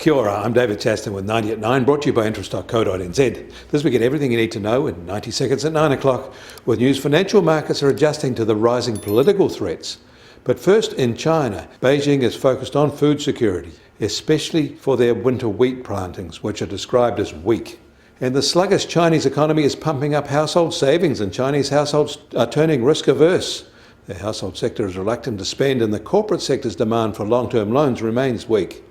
Kia ora, I'm David Chaston with 90 at 9, brought to you by interest.co.nz. This week, get everything you need to know in 90 seconds at 9 o'clock, with news financial markets are adjusting to the rising political threats. But first, in China, Beijing is focused on food security, especially for their winter wheat plantings, which are described as weak. And the sluggish Chinese economy is pumping up household savings, and Chinese households are turning risk averse. The household sector is reluctant to spend, and the corporate sector's demand for long-term loans remains weak.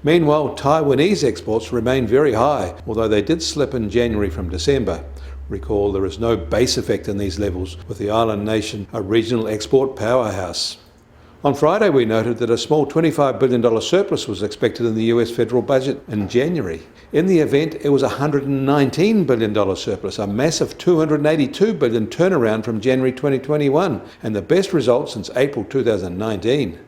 Meanwhile, Taiwanese exports remain very high, although they did slip in January from December. Recall, there is no base effect in these levels, with the island nation a regional export powerhouse. On Friday, we noted that a small $25 billion surplus was expected in the US federal budget in January. In the event, it was a $119 billion surplus, a massive $282 billion turnaround from January 2021, and the best result since April 2019.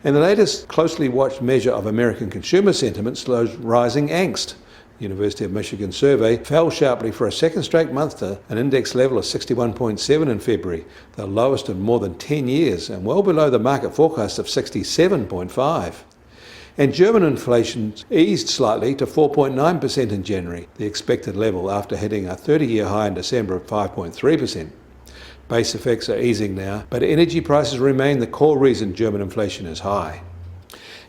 And the latest closely watched measure of American consumer sentiment shows rising angst. The University of Michigan survey fell sharply for a second straight month to an index level of 61.7 in February, the lowest in more than 10 years, and well below the market forecast of 67.5. And German inflation eased slightly to 4.9% in January, the expected level after hitting a 30-year high in December of 5.3%. Base effects are easing now, but energy prices remain the core reason German inflation is high.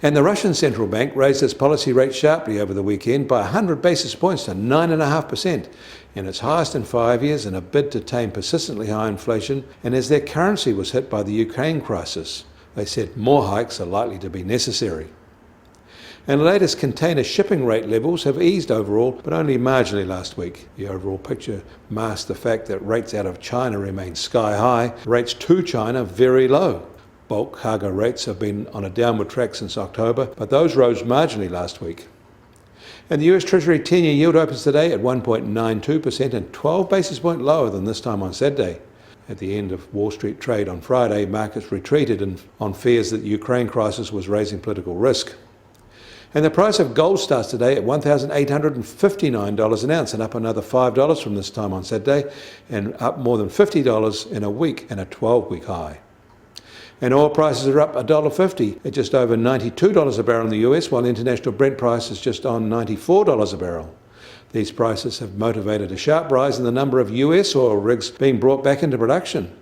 And the Russian central bank raised its policy rate sharply over the weekend by 100 basis points to 9.5%, in its highest in 5 years, in a bid to tame persistently high inflation, and as their currency was hit by the Ukraine crisis. They said more hikes are likely to be necessary. And the latest container shipping rate levels have eased overall, but only marginally last week. The overall picture masks the fact that rates out of China remain sky high, rates to China very low. Bulk cargo rates have been on a downward track since October, but those rose marginally last week. And the US Treasury 10-year yield opens today at 1.92% and 12 basis points lower than this time on Saturday. At the end of Wall Street trade on Friday, markets retreated on fears that the Ukraine crisis was raising political risk. And the price of gold starts today at $1,859 an ounce, and up another $5 from this time on Saturday, and up more than $50 in a week, and a 12-week high. And oil prices are up $1.50 at just over $92 a barrel in the US, while international Brent price is just on $94 a barrel. These prices have motivated a sharp rise in the number of US oil rigs being brought back into production.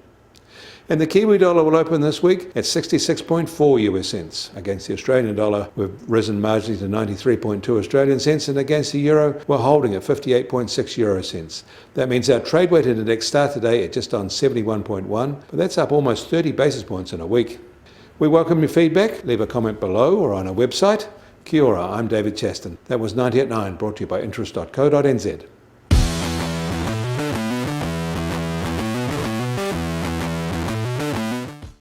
And the Kiwi dollar will open this week at 66.4 US cents. Against the Australian dollar, we've risen marginally to 93.2 Australian cents, and against the euro, we're holding at 58.6 euro cents. That means our trade weighted index starts today at just on 71.1, but that's up almost 30 basis points in a week. We welcome your feedback. Leave a comment below or on our website. Kia ora, I'm David Chaston. That was 90 at 9, brought to you by interest.co.nz.